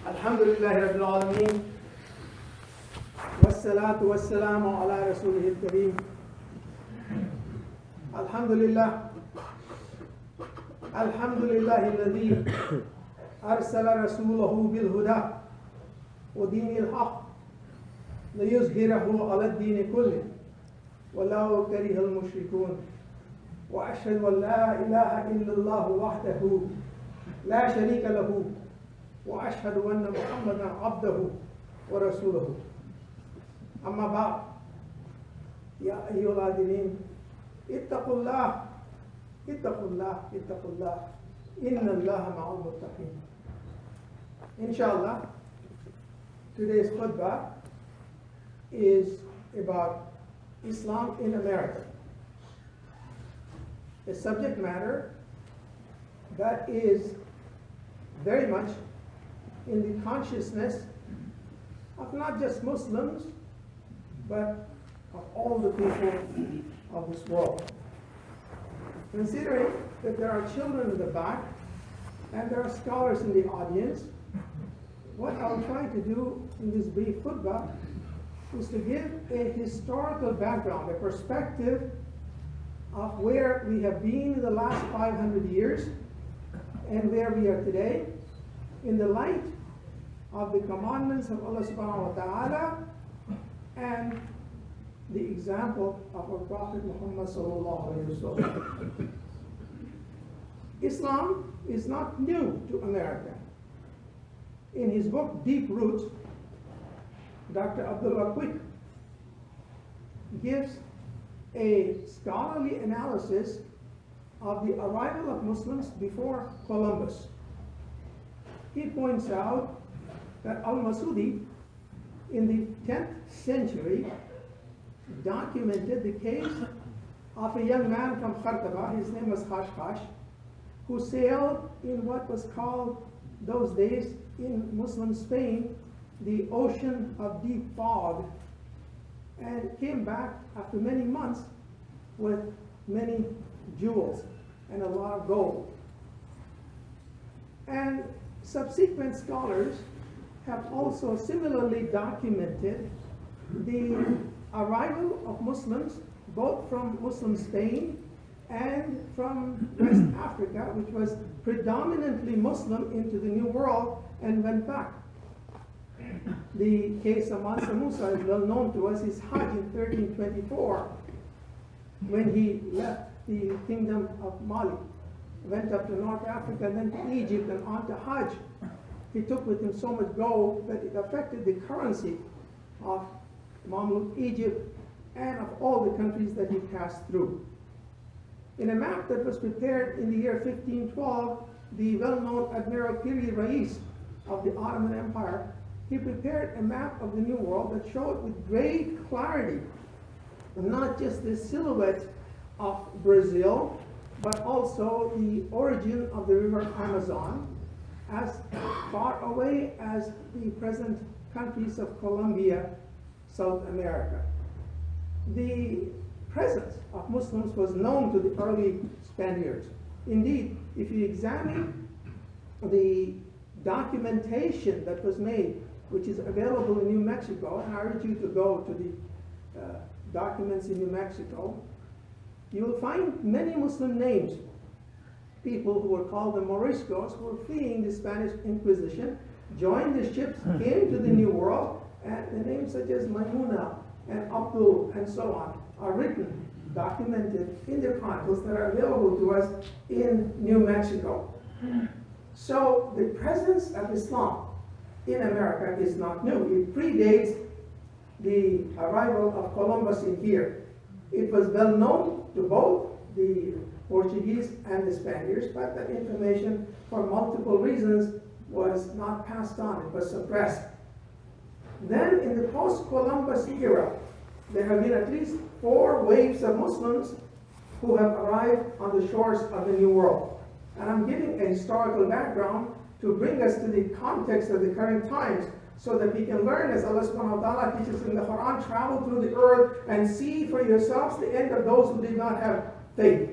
الحمد لله رب العالمين والصلاة والسلام على رسوله الكريم. الحمد لله الذي أرسل رسوله بالهدى ودين الحق ليظهره على الدين كله ولو كره المشركون. وأشهد أن لا إله إلا الله وحده لا شريك له وأشهد أن محمدا عبده ورسوله. أما بعد، يا أيها الذين اتقوا الله إن الله مع المتقين. Inshallah, today's khutbah is about Islam in America, a subject matter that is very much in the consciousness of not just Muslims, but of all the people of this world. Considering that there are children in the back and there are scholars in the audience, what I'll try to do in this brief khutbah is to give a historical background, a perspective of where we have been in the last 500 years and where we are today, in the light of the commandments of Allah subhanahu wa ta'ala and the example of our Prophet Muhammad sallallahu alayhi wa sallam. Islam is not new to America. In his book Deep Roots, Dr. Abdullah Quick gives a scholarly analysis of the arrival of Muslims before Columbus. He points out that Al-Masudi in the 10th century documented the case of a young man from Khutbah, his name was Khashkash, who sailed in what was called those days in Muslim Spain the ocean of deep fog, and came back after many months with many jewels and a lot of gold. And subsequent scholars have also similarly documented the arrival of Muslims both from Muslim Spain and from West Africa, which was predominantly Muslim, into the New World and went back. The case of Mansa Musa is well known to us. His Hajj in 1324, when he left the kingdom of Mali, went up to North Africa, then to Egypt and on to Hajj. He took with him so much gold that it affected the currency of Mamluk Egypt and of all the countries that he passed through. In a map that was prepared in the year 1512, the well-known Admiral Piri Rais of the Ottoman Empire, he prepared a map of the New World that showed with great clarity not just the silhouette of Brazil, but also the origin of the river Amazon, as far away as the present countries of Colombia, South America. The presence of Muslims was known to the early Spaniards. Indeed, if you examine the documentation that was made, which is available in New Mexico, and I urge you to go to the documents in New Mexico, you will find many Muslim names. People who were called the Moriscos, who were fleeing the Spanish Inquisition, joined the ships, came to the New World, and the names such as Maimuna and Abdul and so on are written, documented in the chronicles that are available to us in New Mexico. So the presence of Islam in America is not new. It predates the arrival of Columbus in here. It was well known to both the Portuguese and the Spaniards, but that information, for multiple reasons, was not passed on. It was suppressed. Then, in the post-Columbus era, there have been at least 4 waves of Muslims who have arrived on the shores of the New World. And I'm giving a historical background to bring us to the context of the current times, so that we can learn, as Allah subhanahu wa ta'ala teaches in the Quran, travel through the earth and see for yourselves the end of those who did not have faith.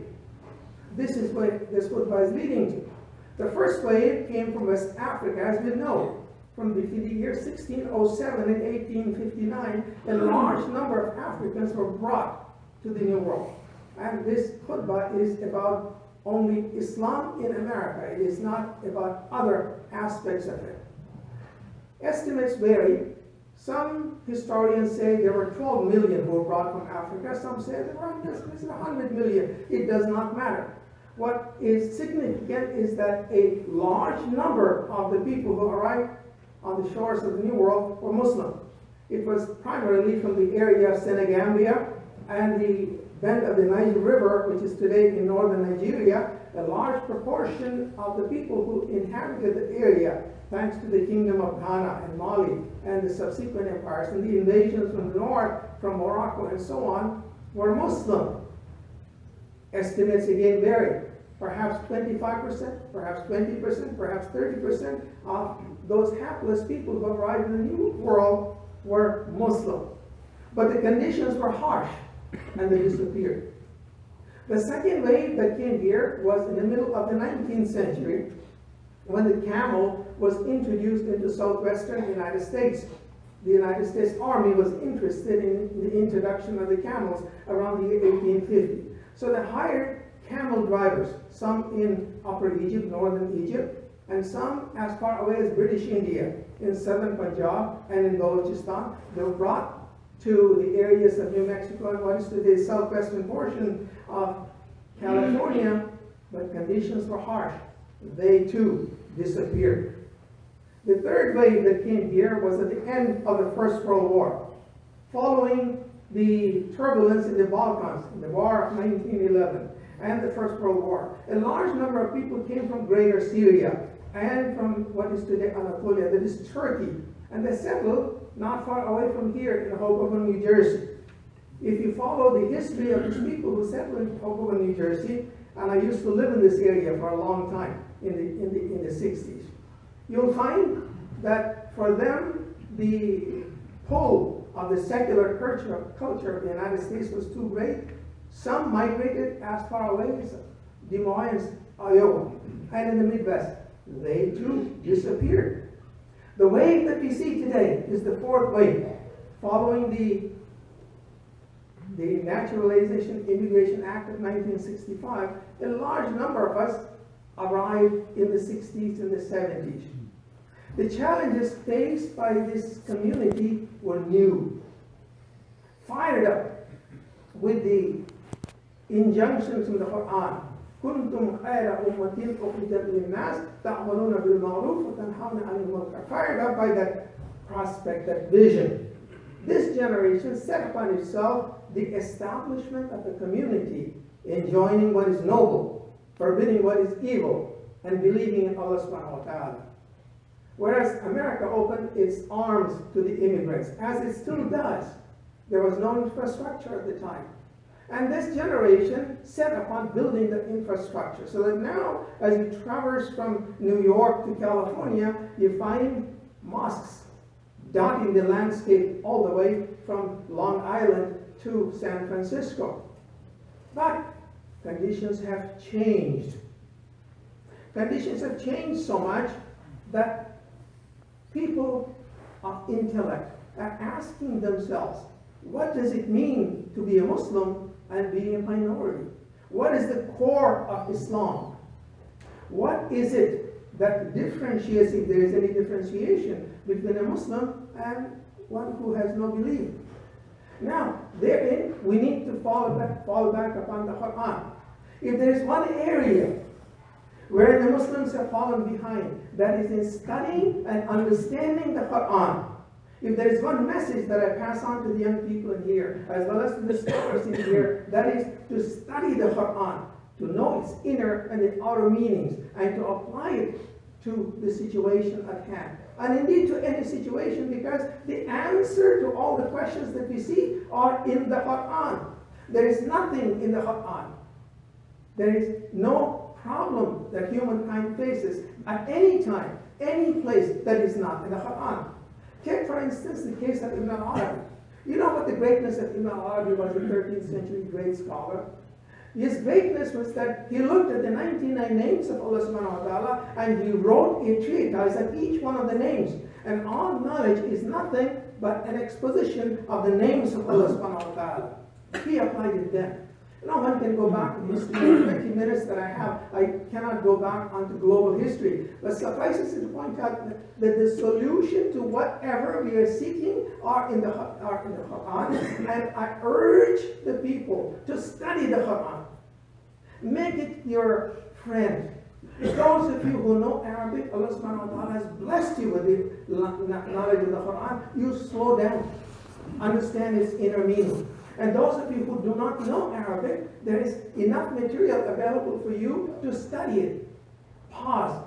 This is what this khutbah is leading to. The first wave came from West Africa, as we know. from the year 1607 and 1859, a large number of Africans were brought to the New World. And this khutbah is about only Islam in America. It is not about other aspects of it. Estimates vary. Some historians say there were 12 million who were brought from Africa. Some say there were 100 million. It does not matter. What is significant is that a large number of the people who arrived on the shores of the New World were Muslim. It was primarily from the area of Senegambia and the bend of the Niger River, which is today in northern Nigeria. A large proportion of the people who inhabited the area, thanks to the kingdom of Ghana and Mali and the subsequent empires and the invasions from the north, from Morocco and so on, were Muslim. Estimates again vary. Perhaps 25%, perhaps 20%, perhaps 30% of those hapless people who arrived in the New World were Muslim. But the conditions were harsh, and they disappeared. The second wave that came here was in the middle of the 19th century, when the camel was introduced into southwestern United States. The United States Army was interested in the introduction of the camels around the year 1850. So they hired camel drivers, some in Upper Egypt, northern Egypt, and some as far away as British India, in southern Punjab and in Balochistan. They were brought to the areas of New Mexico and what is today the southwestern portion of California, but conditions were harsh. They too disappeared. The third wave that came here was at the end of the First World War, following the turbulence in the Balkans, in the War of 1911, and the First World War. A large number of people came from Greater Syria and from what is today Anatolia, that is Turkey, and they settled not far away from here in Hoboken, New Jersey. If you follow the history of these people who settled in Hoboken, New Jersey, and I used to live in this area for a long time in the 60s, you'll find that for them the pull of the secular culture of the United States was too great. Some migrated as far away as Des Moines, Iowa, and in the Midwest. They too disappeared. The wave that we see today is the fourth wave, following the Naturalization Immigration Act of 1965. A large number of us arrived in the 60s and the 70s. The challenges faced by this community were new, fired up with the injunctions in the Quran. كنتم خير أمة أخرجت للناس تأمرون بالمعروف وتنهون عن المنكر. Fired up by that prospect, that vision. This generation set upon itself the establishment of a community enjoining what is noble, forbidding what is evil, and believing in Allah subhanahu wa ta'ala. Whereas America opened its arms to the immigrants, as it still does. There was no infrastructure at the time. And this generation set upon building the infrastructure. So that now, as you traverse from New York to California, you find mosques dotting the landscape all the way from Long Island to San Francisco. But conditions have changed. Conditions have changed so much that people of intellect are asking themselves, what does it mean to be a Muslim and being a minority? What is the core of Islam? What is it that differentiates, if there is any differentiation, between a Muslim and one who has no belief? Now, therein, we need to fall back upon the Quran. If there is one area where the Muslims have fallen behind, that is in studying and understanding the Quran. If there is one message that I pass on to the young people in here, as well as to the scholars in here, that is to study the Quran, to know its inner and its outer meanings, and to apply it to the situation at hand. And indeed to any situation, because the answer to all the questions that we see are in the Quran. There is nothing in the Quran. There is no problem that humankind faces at any time, any place that is not in the Quran. Take, for instance, the case of Ibn al-Arabi. You know what the greatness of Ibn al-Arabi was, a 13th century great scholar? His greatness was that he looked at the 99 names of Allah subhanahu wa ta'ala and he wrote a treatise at each one of the names. And all knowledge is nothing but an exposition of the names of Allah subhanahu wa ta'ala. He applied it then. No one can go back in history. In 20 minutes that I have, I cannot go back onto global history. But suffices it to point out that the solution to whatever we are seeking are in the Quran. And I urge the people to study the Quran. Make it your friend. Those of you who know Arabic, Allah subhanahu wa ta'ala has blessed you with the knowledge of the Quran. You slow down. Understand its inner meaning. And those of you who do not know Arabic, there is enough material available for you to study it. Pause.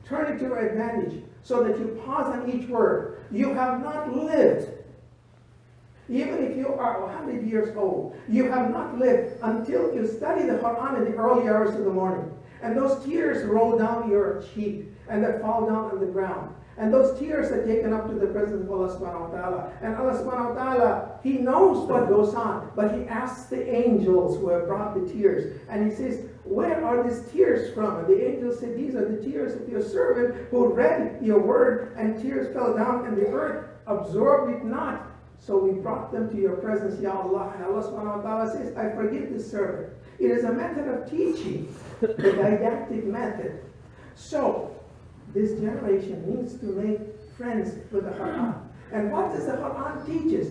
Turn it to your advantage so that you pause on each word. You have not lived. Even if you are 100 years old, you have not lived until you study the Quran in the early hours of the morning. And those tears roll down your cheek and they fall down on the ground. And those tears are taken up to the presence of Allah subhanahu wa ta'ala. And Allah subhanahu wa ta'ala, He knows what goes on, but He asks the angels who have brought the tears. And He says, where are these tears from? And the angels said, these are the tears of your servant who read your word, and tears fell down, and the earth absorbed it not. So we brought them to your presence, Ya Allah. And Allah subhanahu wa ta'ala says, I forgive this servant. It is a method of teaching, a didactic method. So, this generation needs to make friends with the Quran. And what does the Quran teach us?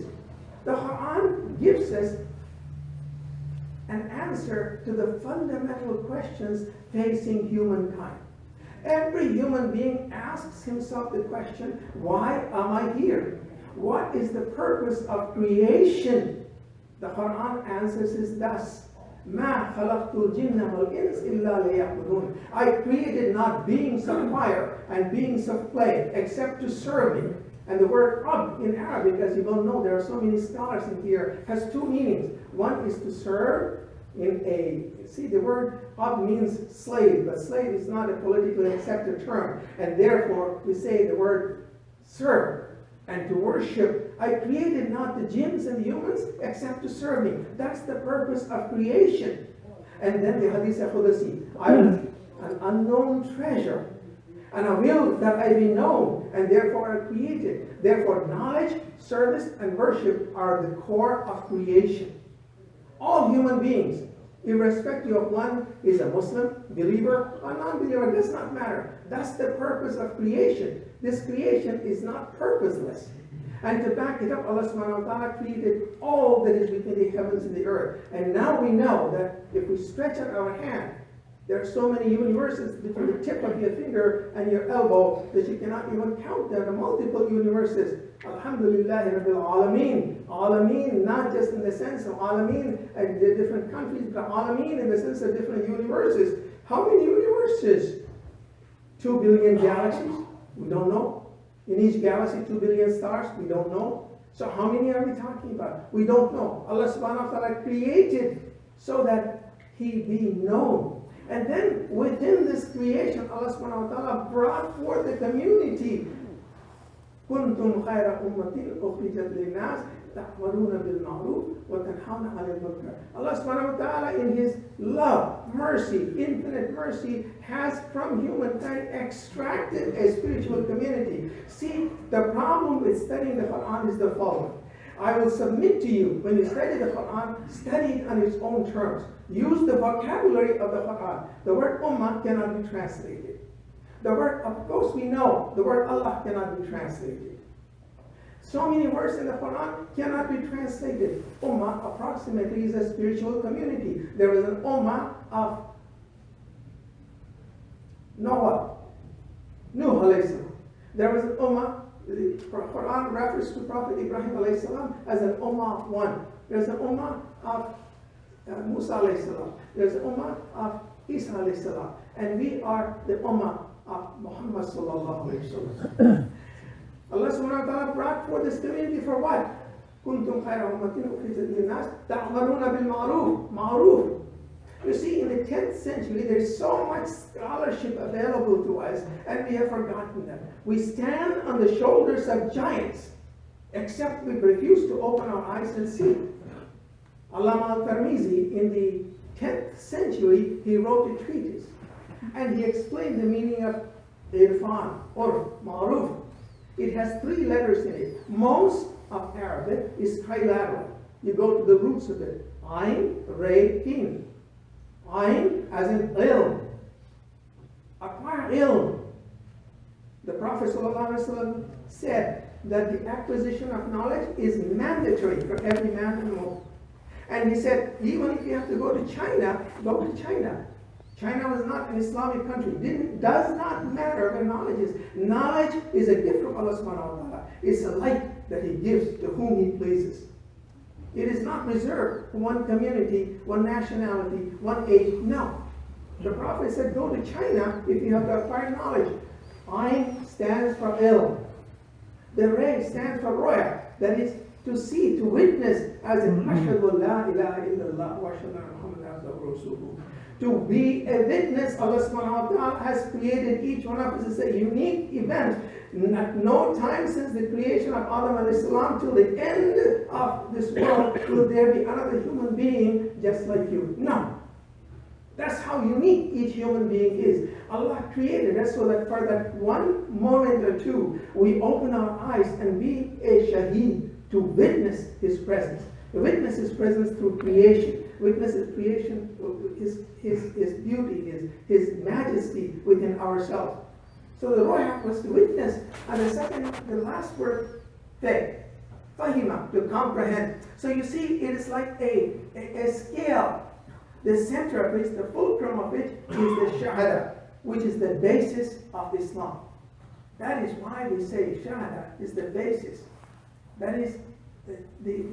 The Quran gives us an answer to the fundamental questions facing humankind. Every human being asks himself the question, why am I here? What is the purpose of creation? The Quran answers is thus. مَا خَلَقْتُ الْجِنَّ وَالْإِنسَ إِلَّا لِيَعْبُدُونَ. I created not beings of fire and beings of clay except to serve me. And the word abd in Arabic, as you all know, there are so many scholars in here, has two meanings. One is to serve in the word abd means slave, but slave is not a politically accepted term. And therefore, we say the word serve. And to worship. I created not the jinns and the humans except to serve me. That's the purpose of creation. And then the Hadith al-Qudsi. I was an unknown treasure. And I will that I be known. And therefore I created. Therefore knowledge, service, and worship are the core of creation. All human beings, irrespective of one is a Muslim, believer, or non-believer, does not matter. That's the purpose of creation. This creation is not purposeless. And to back it up, Allah subhanahu wa ta'ala created all that is between the heavens and the earth. And now we know that if we stretch out our hand, there are so many universes between the tip of your finger and your elbow that you cannot even count them. The multiple universes. Alhamdulillah Rabbil Alameen. Alameen, not just in the sense of Alameen and the different countries, but Alameen in the sense of different universes. How many universes? 2 billion galaxies? We don't know. In each galaxy, 2 billion stars? We don't know. So how many are we talking about? We don't know. Allah subhanahu wa ta'ala created so that He be known. And then within this creation, Allah subhanahu wa ta'ala brought forth the community. كُنْتُمْ خَيْرَ أُمَّةٍ أُخْرِجَتْ لِلنَّاسِ تَأْمُرُونَ بِالْمَعْرُوفِ وَتَنْهَوْنَ عَنِ الْمُنكَرِ. Allah subhanahu wa ta'ala in His love, mercy, infinite mercy, has from humankind extracted a spiritual community. See, the problem with studying the Quran is the following. I will submit to you, when you study the Quran, study it on its own terms. Use the vocabulary of the Quran. The word ummah cannot be translated. The word, of course we know, the word Allah cannot be translated. So many words in the Quran cannot be translated. Ummah approximately is a spiritual community. There is an ummah of Noah, Nuh alayhi salam. There was an ummah, the Quran refers to Prophet Ibrahim alayhi salam as an ummah of one. There's an ummah of Musa alayhi salam. There's an ummah of Isa alayhi salam. And we are the ummah of Muhammad sallallahu alayhi wasallam. Allah subhanahu wa ta'ala brought forth this community for what? كُنْتُمْ خَيْرَ أُمَّةٍ أُخْرِجَتْ لِلنَّاسِ تَأْمُرُونَ بِالْمَعْرُوفِ. Ma'ruf. You see, in the 10th century, there is so much scholarship available to us, and we have forgotten them. We stand on the shoulders of giants, except we refuse to open our eyes and see. Allama al-Tirmizi, in the 10th century, he wrote a treatise. And he explained the meaning of irfan, or ma'ruf. It has 3 letters in it. Most of Arabic is trilateral. You go to the roots of it. Ayn, Re, Tin. Ayn as in ilm. Acquire ilm. The Prophet ﷺ said that the acquisition of knowledge is mandatory for every man and woman. And he said, even if you have to go to China, go to China. China was not an Islamic country. Does not matter where knowledge is. Knowledge is a gift from Allah subhanahu wa ta'ala. It's a light that He gives to whom He pleases. It is not reserved for one community, one nationality, one age. No. The Prophet said, go to China if you have to acquire knowledge. Ayn stands for ilm. The Re stands for roya. That is to see, to witness, as in Ashhadu la ilaha illallah wa ashhadu anna Muhammadan abduhu wa rasuluhu. To be a witness, Allah subhanahu wa ta'ala has created each one of us. It's a unique event. At no time since the creation of Adam alayhi salam till the end of this world will there be another human being just like you. No. That's how unique each human being is. Allah created us so that for that one moment or two, we open our eyes and be a shaheed to witness His presence. Witness His presence through creation. Witness His creation, His beauty, His majesty within ourselves. So the roya was to witness. And the last word, fahima, to comprehend. So you see, it is like a scale. The center of it, the fulcrum of it, is the shahada, which is the basis of Islam. That is why we say shahada is the basis. That is the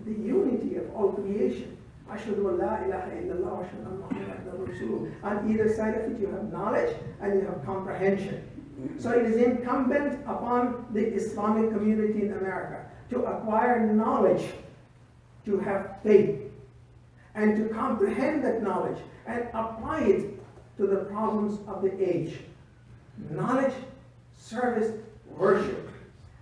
unity of all creation. Ashhadu an la ilaha illallah wa ashhadu anna Muhammadan abduhu wa rasuluhu. On either side of it you have knowledge and you have comprehension. So it is incumbent upon the Islamic community in America to acquire knowledge, to have faith, and to comprehend that knowledge and apply it to the problems of the age. Knowledge, service, worship.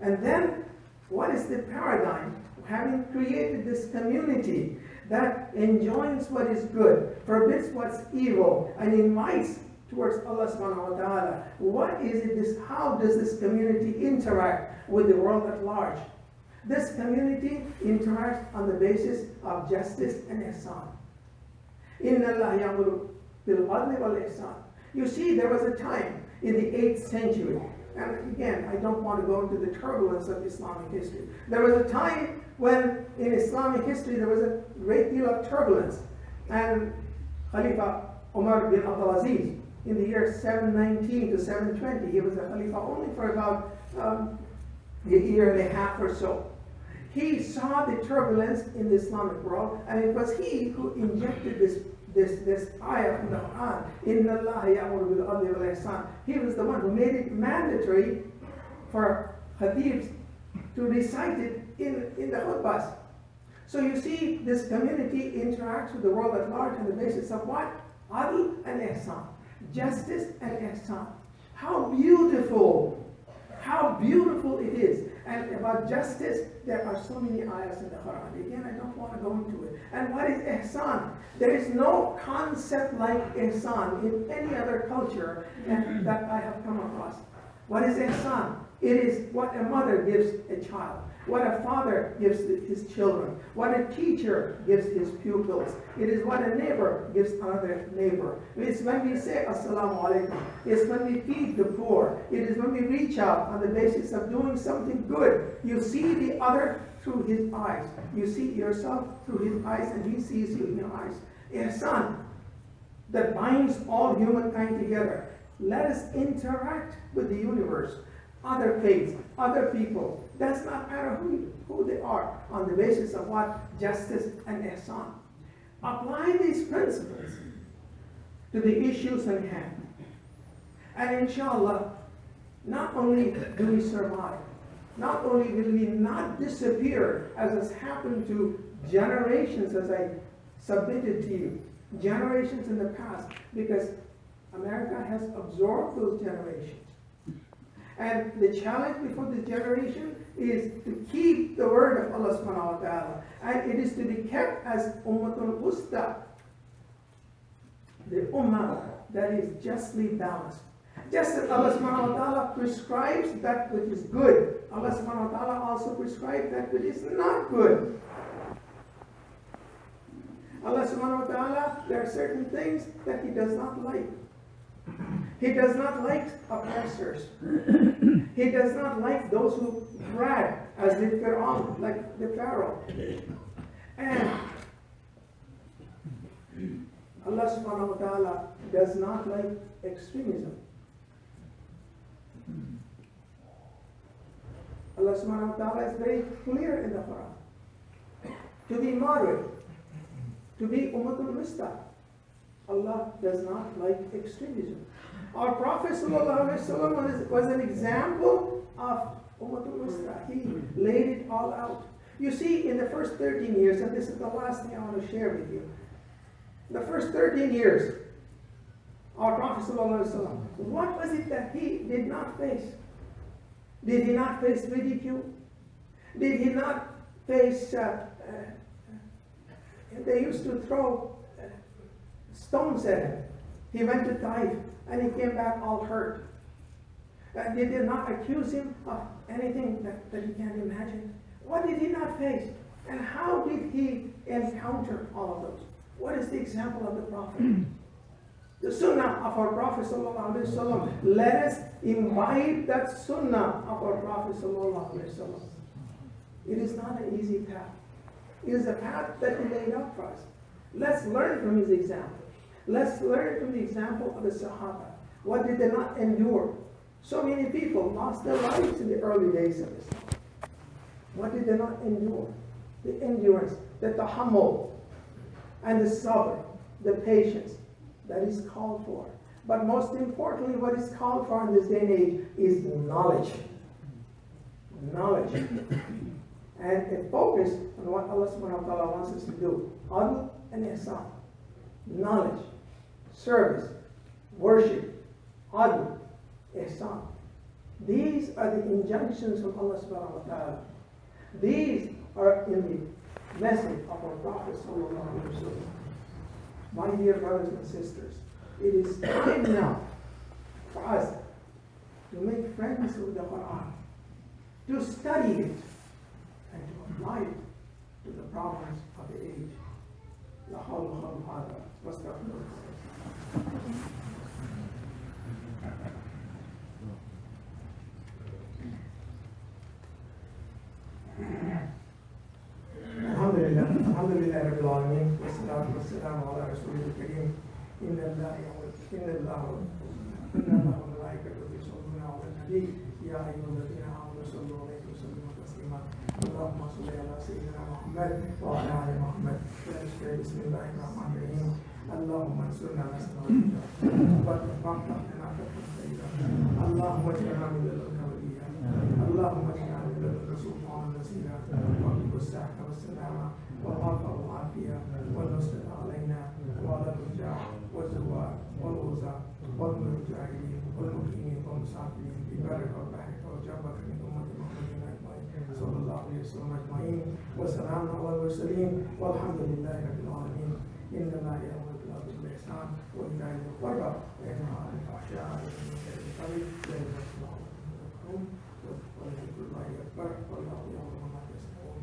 And then, what is the paradigm of having created this community that enjoins what is good, forbids what's evil, and invites towards Allah subhanahu wa ta'ala? What is it, how does this community interact with the world at large? This community interacts on the basis of justice and ihsan. Inna Allah ya'muru bil adli wal ihsan. You see, there was a time in the 8th century, and again, I don't want to go into the turbulence of Islamic history. There was a time when in Islamic history there was a great deal of turbulence. And Khalifa Umar bin Abdulaziz, in the year 719 to 720, he was a Khalifa only for about a year and a half or so. He saw the turbulence in the Islamic world, and it was he who injected this ayah from the Quran, Inna Allah ya'muru bil adli wal ihsan. He was the one who made it mandatory for khatibs to recite it in the khutbahs. So you see, this community interacts with the world at large on the basis of what? Adl and ihsan. Justice and ihsan. How beautiful! How beautiful it is. And about justice, there are so many ayahs in the Quran. Again, I don't want to go into it. And what is ihsan? There is no concept like ihsan in any other culture that I have come across. What is ihsan? It is what a mother gives a child, what a father gives his children, what a teacher gives his pupils. It is what a neighbor gives another neighbor. It's when we say Assalamu alaikum. It's when we feed the poor. It is when we reach out on the basis of doing something good. You see the other through his eyes. You see yourself through his eyes, and he sees you in your eyes. Ihsan, that binds all humankind together. Let us interact with the universe, other faiths, other people. Does not matter who they are, on the basis of what? Justice and ihsan. Apply these principles to the issues at hand. And inshallah, not only do we survive, not only will we not disappear, as has happened to generations, as I submitted to you, generations in the past, because America has absorbed those generations. And the challenge before this generation is to keep the word of Allah subhanahu wa ta'ala. And it is to be kept as Ummatul Usta, the ummah that is justly balanced. Just as Allah subhanahu wa ta'ala prescribes that which is good, Allah subhanahu wa ta'ala also prescribes that which is not good. Allah subhanahu wa ta'ala, there are certain things that He does not like. He does not like oppressors. He does not like those who brag as the Pharaoh, like the Pharaoh. And Allah subhanahu wa ta'ala does not like extremism. Allah subhanahu wa ta'ala is very clear in the Quran. To be moderate, to be ummatul wista. Allah does not like extremism. Our Prophet ﷺ was an example of ummatul wista. He laid it all out. You see, in the first 13 years, and this is the last thing I want to share with you. The first 13 years, our Prophet ﷺ, what was it that he did not face? Did he not face ridicule? Did he not face, they used to throw stones at him. He went to Taif and he came back all hurt. They did not accuse him of anything that he can't imagine. What did he not face? And how did he encounter all of those? What is the example of the Prophet? The sunnah of our Prophet ﷺ. Let us imbibe that sunnah of our Prophet ﷺ. It is not an easy path. It is a path that He laid out for us. Let's learn from His example. Let's learn from the example of the Sahaba. What did they not endure? So many people lost their lives in the early days of Islam. What did they not endure? The endurance, the tahammul, and the sabr, the patience that is called for. But most importantly, what is called for in this day and age is knowledge. Knowledge. And a focus on what Allah subhanahu wa ta'ala wants us to do. Adl and ihsan. Knowledge, service, worship, adl, ihsan. These are the injunctions from Allah subhanahu wa ta'ala. These are in the message of our Prophet sallallahu alaihi wasallam. My dear brothers and sisters, it is time now for us to make friends with the Quran, to study it, and to apply it to the problems of the age. La hawla wa la quwwata illa billah. الحمد لله رب العالمين والصلاة والسلام على رسوله الكريم إن الله وملائكته يصلون على النبي يا أيها الذين آمنوا صلوا عليه وسلموا تسليما اللهم صل على سيدنا محمد وعلى آل محمد بسم الله الرحمن الرحيم اللهم انصرنا نصرا وارفعنا فتحا سيدا اللهم اجعلنا من لدنك وليا اللهم اجعلنا من لدنك سلطانا نصيرا واقم الساعة والسلامة والعافية والعافية والنصر علينا وعلى الرجاع والزوار والغزاة والمرجعين والمقيمين والمسافرين في برك وبحرك وجبك من أمة محمد أجمعين صلى الله عليه وسلم أجمعين والسلام على المرسلين والحمد لله رب العالمين إن الله يأمر بالعدل والإحسان وإيتاء ذي القربى وينهى عن الفحشاء والمنكر والبغي يعظكم لعلكم تذكرون ولذكر الله أكبر والله يعلم ما تصنعون.